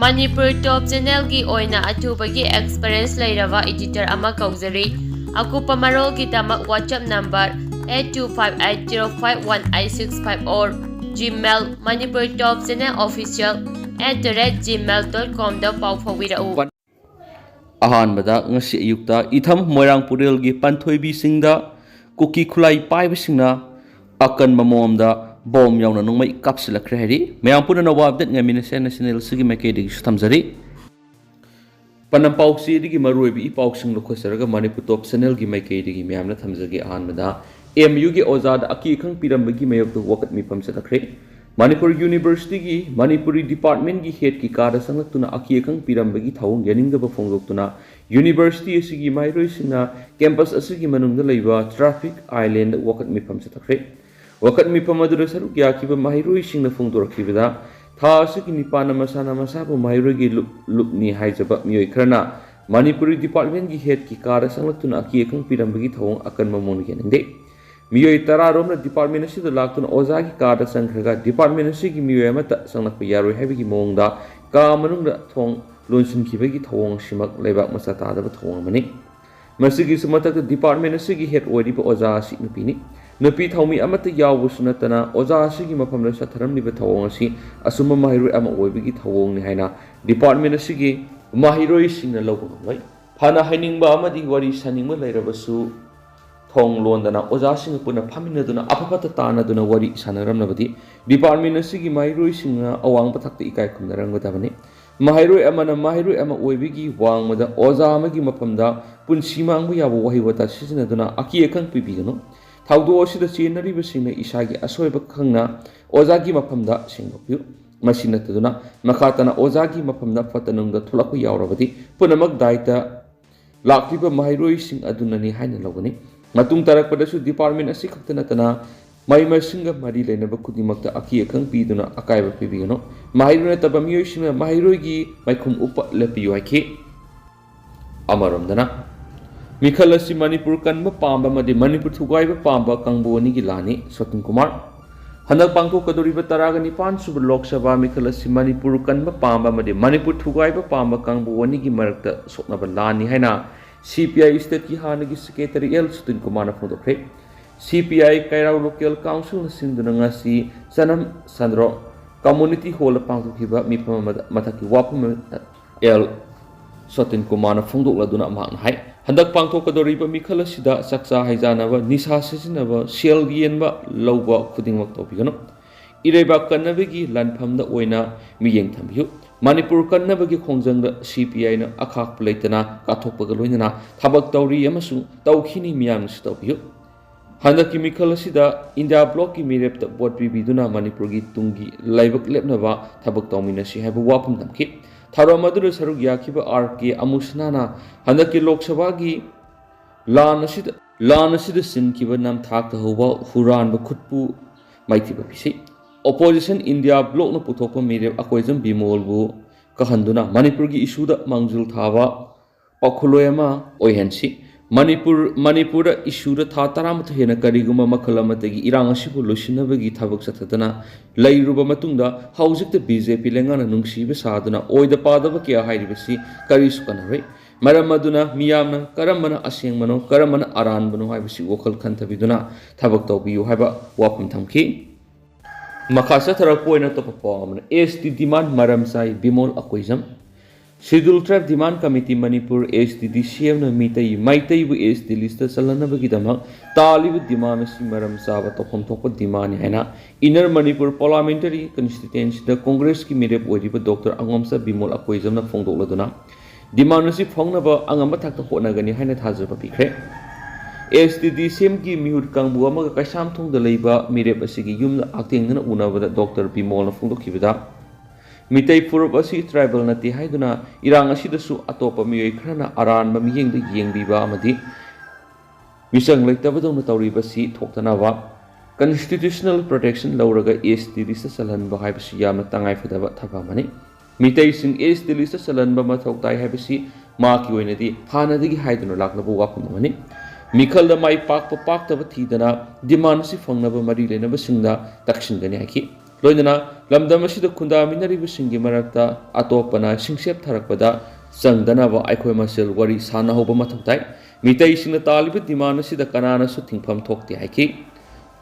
Manipur Top Channel ki oina atubagi experience lairava editor ama kaujari. Akupa marol kitamak WhatsApp number 8258051865 or Gmail Manipur Top Channel official @gmail.com da pau phawirau. Ahanbada ngasi ayukta itham moirangpurel gi panthoibi singda Kuki khulai paibasingna akan mamomda bom yauna nungmai kapsilakre hari mayang puna nawa update ngamina national sigi makai digi sutamjari panam pauksi digi maruibi ipausing lokhosaraga Manipur Top Channel gi makai digi mayamna thamjagi ahanbada MU gi ozada aki khang pirambagi mayokto wakat mipam satakre Manipur University gi Manipuri Department gi head ki kada sangatuna aki khang pirambagi thawung yaningdaba phongdoktuna University asigi mairoi sina campus asigi manungda leiba traffic island wakat mipam satakre wakat mipam adura saru kya kiba mairoi singna phongdorakibada tha asigi nipana masana masabu mairoi gi lupni haijaba mioi khrana Manipuri Department gi head ki kada sangatuna aki khang pirambagi thawung akan mamon yaningde मियोई तरा रोम department असिद लाक्तुन ओजा की car संख्रगा department असिगी मियोई अमता संगनक यारोय हैबिगी मोंगदा का मनुंगदा थोंग लोनसिन खिबगी थोंग सिमक लेबाक मसा तादब थोंग मनि मसिगी समतक department असिगी head ओइदिब ओजा असि नुपिनि नुपि थौमि अमता यावसुनतना ओजा असिगी मफमदा सथरमनिब थोंग असि असुम माहिरोय अम ओइबिगी थोंग नि हाइना डिपार्टमेंट असिगी माहिरोय सिंगना लौगनोय फाना हाइनिंगबा अमदि वरि सनिंगम लैरबसु थोंग लोंदना ओजा सिंग पुना फामिनदुना अफफता तानदुना वरि सानरमनबदि डिपार्टमेंट असिगी माहिरोय सिंगना अवांग पथक्ति इकाय खुमनरंगदबनि माहिरोय अमा ओइबिगी वांगमदा ओजा अमगी मफमदा पुनसि मांगबु याबो वहिवता सिजनदुना अकी एकंग पिबिगनो थाउदो असिदा चेनरिबा सिंगना इसागी असोयबा खंगना ओजागी मफमदा सिंगपियु मसिनतदुना मखातना ओजागी मफमदा फतनुंगदा थुलकु यावरबदि पुनमक दायता लाक्लिबा माहिरोय सिंग अदुननि हाइना लौगनि matung tarak padasu department asi khakta natana mai singa mari leinaba khudimakta aki akhang piduna akaiba pibigano mahiruna taba miyoi singa mahiroi gi maikhum upa lepiyu haiki amaramdana mikhal asi Manipur kanba pamba madi Manipur thugaiba pamba kangbuani gi lani Swatin Kumar hanak pangko kadoriba taraga nipan sub lok sabha mikhal asi Manipur kanba pamba madi Manipur thugaiba pamba kangbuani gi marakta soknaba lani haina CPI State ki hanagi Secretary L Swatin Kumar phongdokre CPI Kairau Local Council sinduna ngasi sanam sandro community hall pangtokhiba mipam mathaki wapum L Swatin Kumar phongdokladuna mahna hai handak pangthokadoriba mikhal sida saksa haijanaba nisa sijinaba sel gienba lawba khudingmak topigano ireba kannabegi lanphamda oina miyeng thambiu Manipur kannabagi khongjangda CPI na akhak pulaitana kathokpaga loinana thabak tawri amasung tawkhini miyam sitawbiu handaki mikhal asida India block ki mirepta bot bibiduna Manipur gi tungi laibak lepnaba thabak tawminasi haiba wapum tamki tharamadura saruk yakhiba RK amusnana handaki Lok Sabha gi lan asida sinkiba nam thakta hoba huranba khutpu maithiba pisi Opposition India block no puthokpa mirep akoijam bimolbu kahanduna Manipur gi issue da mangjul thawa pakhuloyama oihensi Manipur issue da tha taramth hena kariguma makhalamati irang asibu losinabagi thabak satadana leiruba matungda haujik the BJP lengana nungsiba saduna oida padaba kya hairibasi karisu kanare maramaduna miyamna karamana asengmano karamana aranbano haibasi wokal khantabiduna thabak tawbiyu haiba wapum thamki Makasa terapoina to perform ST demand maram sai bimol akoizam Schedule Tribe Demand Committee Manipur STD CM na maitai bu ST list salana bagi dama talib demand si maram saba tokom toko demand haina Inner Manipur Parliamentary Constituency the Congress ki mirep odiba Dr. Angomsa bimol akoizam na phongdokladuna demand si phongnaba angamba thakta honagani haina thajaba pikre STD CM ki mihut kangbu amaga kaisam thongda leiba mirep asigi yumna aktengna unabada Dr. Bimol na phongdokhibada mitai purab asi tribal nati haiduna irang asidasu atopa miyoi khrana aranba miyengda yengbiba amadi misang leitabadona tawriba si thoktanaba constitutional protection lauraga STD sa salanba haibasi yamna tangai fadaba thabamani mitai sing STD sa salanba mathoktai haibasi maki oinadi hanadigi haiduna laknabu wapamani Mikhal da mai pak pa pak taba thidana demand si phangnaba mari lenaba singda taksingani haki loinana lamdam asida khundaminaribasinggi marakta atopana singsep tharakpada changdanaba aikhoi masel wari sana hoba mathautai mitai singna taliba diman asida kanana su thingpham thokti haiki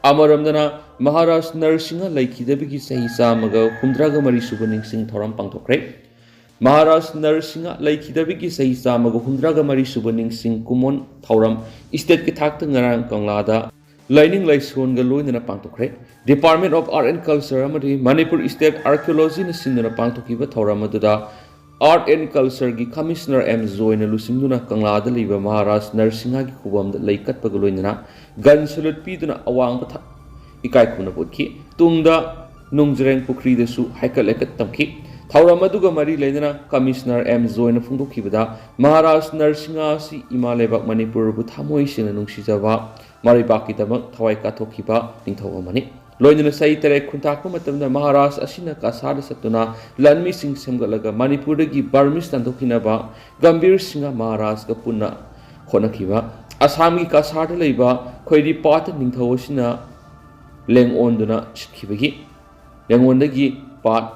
amaramdana Maharashtra Narsinga laikidabigi sahi samaga humdraga mari suba ningsing thoram pangthokre Maharashtra Narsinga laikidabigi sahi samaga humdraga mari suba ningsing kumon thoram state ki thakta ngarang kanglada Lining Laison Galoin Pantokre, Department of Art and Culture Amadi, Manipur State Archaeology Sinna Pantokiva Tauramaduda, Art and Culture Gi Commissioner M. Zoin Lusinduna Kanglada Liva Maharashtra Narsinga Kubam the Laikat Pagaloina, Gun Salute Piduna Awang Ikai Kunaputki, Tungda Nungzreng Pukri de Su Haikalekat Tamki, Tauramaduga Mari Lena, Commissioner M. Zoin Fundukibada, Maharashtra Narsinga Si Imalebak Manipur Butamoisin and Nungshizawa. Maribaki damak thawai kathokiba ningthaw amani loinana sai tere khuntakpa matamda Maharashtra asina kasada satuna lanmi sing semgalaga Manipur dagi Burmese tandokhinaba Gambir Singha Maharashtra punna khonakiba Assam gi kasada leiba khoidi pat ningthaw asina lengonduna sikhibagi lengondagi pat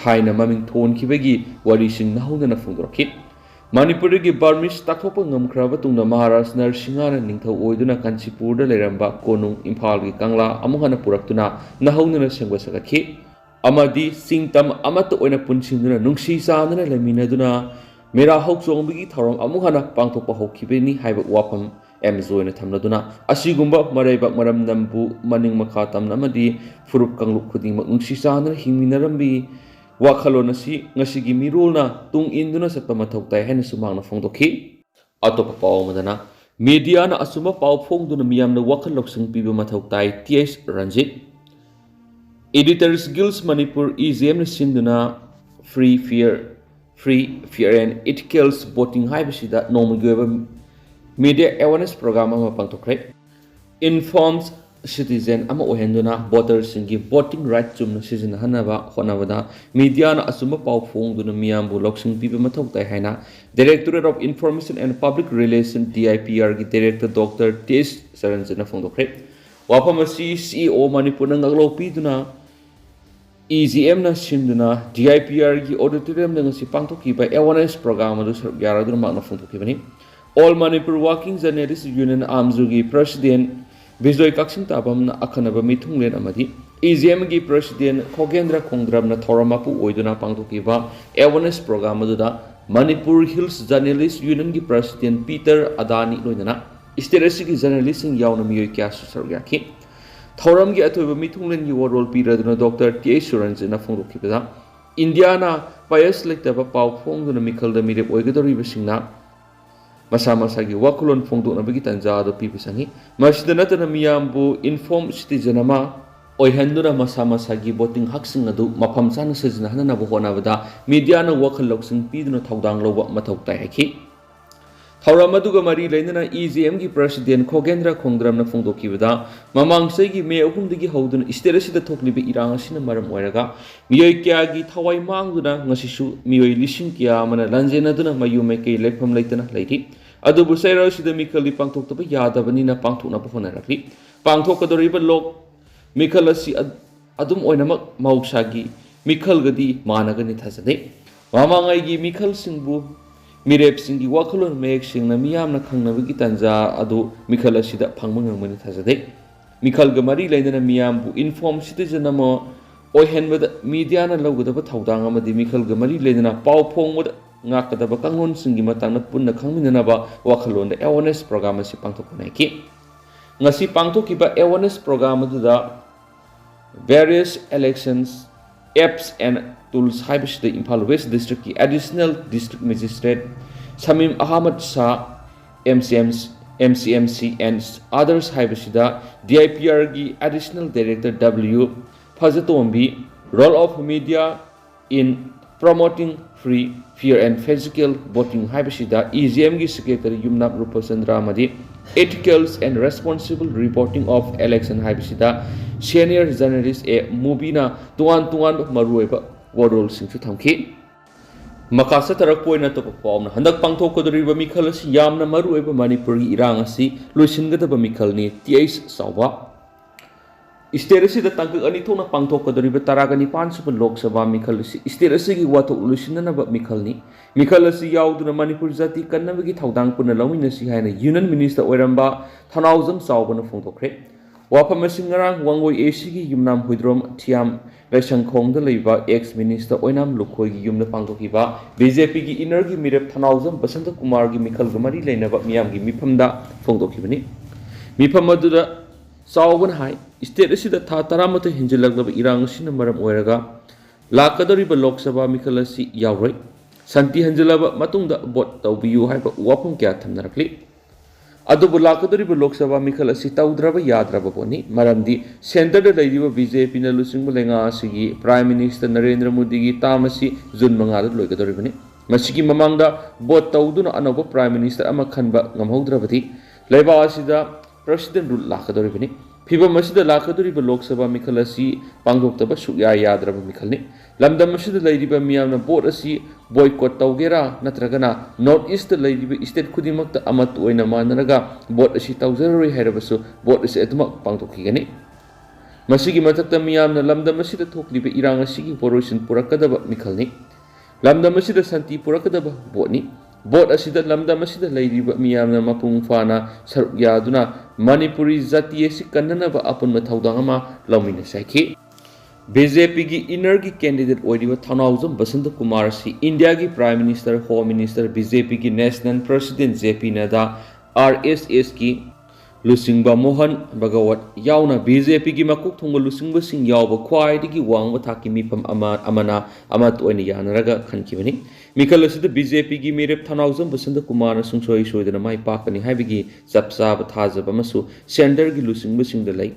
haina maming thonkibagi wari sing nahodana phungdorki Manipur gi Burmese takhopa ngamkhraba tungna Maharashtra Narsingana ningthau oiduna Kanchipur da leramba konung Imphal gi Kangla amuhana puraktuna nahaunana sengwa sakakhi amadi singtam amata oina punsingduna nungsi sanana leminaduna mera hokchongbigi thoram amuhana pangthokpa hokhibeni haiba wafam Amazon thamnaduna asigumba maraibak maram nambu maning makha tamna amadi furup kangluk khuding nungsi sanana hingminarambi Wakhalon si Ngashigi mirulna tung induna satpa mathautai hen sumangna phongdokhi atopa paw madana media na asuma paw phongduna miyamna wakhal loksing piba mathautai ts ranjit editors guilds Manipur EZM na sinduna free fair and ethical voting haibasida nomugeba media awareness program ama pangtokre informs citizen ama ohenduna voters singi voting right chumna sizin hanaba honabada media na asuma paw phongduna miyambu loksing piba mathautai haina Directorate of Information and Public Relations DIPR gi Director Dr. T.S. Saranjana phongdokre wapamasi CEO Manipur na ngaglopi duna EZM na sinduna DIPR gi auditorium na ngasi pangthokiba awareness program adu yaraduna magna phongthokibani All Manipur Working Journalists Union Amzugi President Bijoy Kaksing Tabam na Akanaba Mitunglen Amadi, EZM gi President Kogendra Kongdram na Thoramapu Oiduna Pangtokiba, Awareness Program Aduda, Manipur Hills Journalists Union gi President Peter Adani Loinana, Isteresi gi Journalists in Yauna Miyoy Kyasu Sargaki, Thoram gi Atoba Mitunglen gi Warol Piraduna Dr. T. Assurance in a Fungokibada, Indiana, Pius Lectaba Pau Fongduna Mikal the Mirip Oigadori Basingna, Masama-sagi wakulon phongdokna bagi tanja ado pipisangi masida natana miyambu inform citizen ama oihanduna masama-sagi voting haksing adu mafam chana sajina hanana bo honabada media na wakal loksing piduna thaudang loba mathau tai haki Thauramadu mari lainana EZM gi President Kogendra Kongdram na phongdokibada mamang saigi me ahumdagi hauduna isterasida thoklibe irang asina maram oiraga miyoi kya gi thawai mangduna ngasisu miyoi lising kya mana lanjenaduna mayume ke lepham leitana leiti adubu sairasida mikali pangthokta yadabani na pangthokna bohonarakli pangthokadoriba lok mikal asi adum oinamak mausagi mikal gadi managani thasade mamangai gi mikal singbu Mirep singi wakalon mek sing na miyam na khangnabagi tanja adu mikal asida phangmangamani thajade mikal ga mari lainana miyam bu inform citizen ama oihenbada media na lawgadaba thaudang amadi mikal ga mari lainana paw phongmada ngakadaba kanglon singi matangna punna khangminanaba wakalon da awareness program asi pangthoknai ki ngasi pangthokiba awareness program aduda various elections apps and tools haibis the Imphal West District ki additional district magistrate Samim Ahmad Shah MCMC and others haibis the DIPR ki additional director W Fazatombi role of media in promoting free fair and physical voting haibis the EZM ki secretary Yumnap Rupachandra Madi Ethicals and responsible reporting of election haibis the senior journalist a mubina tuan marueba warol singsu thamki makasa tarak poina to pawna handak pangthokodoriba mikhal asi yamna marueba Manipur gi irang asi loisingadaba mikhal ni ts sawa state असिदा तंकक अनि थोना पांथोकदरिबा तरागनि पांचुब लोक सभा मिखल state असिगी वाथोक लुसिननब मिखलनि मिखल असि यावदुना मणिपुर जाति कन्नबगी थौदांग पुना लौमिनसि हायना union minister ओइरंबा थनाउजम चावबना फोंदोखरे वाफम Narang वांगोई एसीगी Yumnam हुइद्रोम Thiyam लाइसंखोंग लेबा एक्स मिनिस्टर ओइनाम लुखोइगी युमना पांगोखिबा बीजेपी की इनरगी मिरेप थनाउजम बसंत कुमार की मिखल गमरी लेनबा मियामगी मिफमदा फोंदोखिबनि मिफम अदुदा चावबन हाय स्टेट असिदा था तरामत हिंजिलगलब इरांग सिन मरम ओइरगा लाकदरिबा लोकसभा मिखल असि यावरै शांति हंजिलबा मतुंगदा वोट तौबियु हायबा वाफम क्या थमनरखलि अदुबु लाकदरिबा लोकसभा मिखल असि तौद्रबा याद्रबा बोनी मरमदी सेंटर द लैदिबा बीजेपी न लुसिंगबा लेंगा असिगी प्राइम मिनिस्टर नरेंद्र मोदी की तामसी जुन मंगाद लोइगदरिबनि मसिगी ममांगदा वोट तौदुना अनोबा प्राइम मिनिस्टर अमा खनबा ngамहौद्रबदि लेबा असिदा प्रेसिडेंट रूल लाकदरिबनि फिबम असिदा लाकदरिबा लोकसभा मिखल असि पांगोक्तबा सुया याद्रबा मिखलनि लमदम असिदा लैदिबा मियामना वोट असि बॉयकॉट तौगेरा नत्रगना नॉर्थ ईस्ट लैदिबा स्टेट खुदिमक्ता अमत ओइना मानरगा वोट असि तौजररोय हैरबसु वोट असि अदुमक पांगथोखिगनि मसिगी मथक्ता मियामना लमदम असिदा थोक्लिबा इरांग असिगी पोरोशन पुरकदबा मिखलनि लमदम असिदा शांति पुरकदबा वोटनि वोट असिदा लमदम असिदा लैदिबा मियामना मपुंग फाना सरुक यादुना मणिपुरी जाति असि कन्ननबा अपुनबा थौदांग अमा लौमिना साइखि बीजेपी की इनर की कैंडिडेट थनाउजम बसंत कुमार से इंडिया की prime minister home minister BJP की national president JP Nadda RSS की लुसिंगबा मोहन भगवत यावना बीजेपी की मकुक थोंग लुसिंगबा सिंग यावब ख्वाइदगी वांग थाकी मिफम अमना अमत ओइन यानरगा खनखिबनि मिखल असिदा बीजेपी की मेरेप थनाउजम बसंत कुमार सुंसोई सोइदना माइ पाकनी हाइबगी चपचाब थाजब अमसु सेंटर की लुसिंगबा सिंगदा लै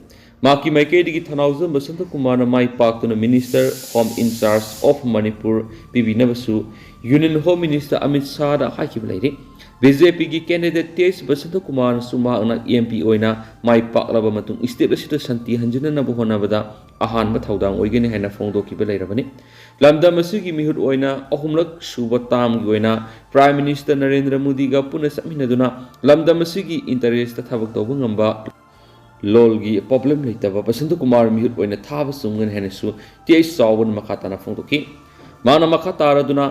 माकी माइकेदगी थनाउजम बसंत कुमार माइ पाकतुना minister home incharge of Manipur पिबिनबसु union home minister Amit Shah हाइकिब लैरे बीजेपी की कैंडिडेट तेज बसंत कुमार सुमाना एमपी ओइना माइ पाकलब मतुंग स्टेट असिदा शांति हंजिननब होनबदा अहानब थौदांग ओइगनि हैना फोंदोकिब लैरबनि लमदम असिगी मिहुत ओइना अहुमलक सुब तामगी ओइना प्राइम मिनिस्टर नरेंद्र मोदी गा पुनः समिनदुना लमदम असिगी इंटरेस्ट थबक तौब ngamba लोलगी प्रॉब्लम लेतबा बसंत कुमार मिहुत ओइना थाब सुंगन हैनसु तेज चावबन मखाताना फोंदोकी माना मखातारदुना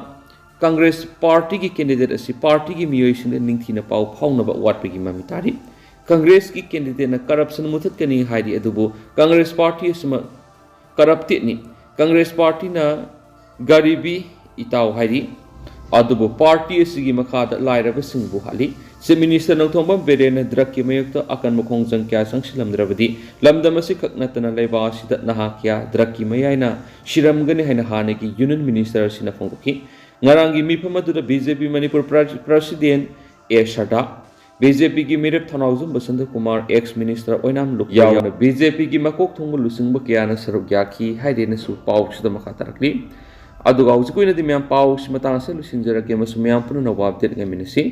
कांग्रेस पार्टी की कैंडिडेट असी पार्टी की मियोइसिन निंगथिना पाउ फाउनबा वाटपगी ममितारी कांग्रेस की कैंडिडेट न करप्शन मुथतकनी हाइदि अदुबो कांग्रेस पार्टी असमा करप्टेड नि कांग्रेस पार्टी न गरीबी इताउ हाइदि अदुबो पार्टी असिगी मखादा लाइरबा सिंगबु हाली चीफ मिनिस्टर नौथोंबम बेरेन ड्रग की मयुक्त अकन मखोंजंग क्या संगसिलमद्रबदि लमदम असि खकनतना लेबा असिदा नहा क्या ड्रग की मयाइना शिरमगनि हैना हानेगी यूनियन मिनिस्टर असिना फोंदोकी ngaranggi mifam aduda BJP Manipur President A Shada BJP की मेरेप थनाउजम बसंत कुमार एक्स मिनिस्टर ओइनाम लुक यावना BJP की मकोक थोंग लुसिंगबा क्याना सरुक याखी हाइदेनसु पाउ सिदा मखातारकली अदुगा हुजि कोइनदि म्याम पाउ सिमतांग से लुसिंजरके मसु म्याम पुन नवाब देत गमिनसी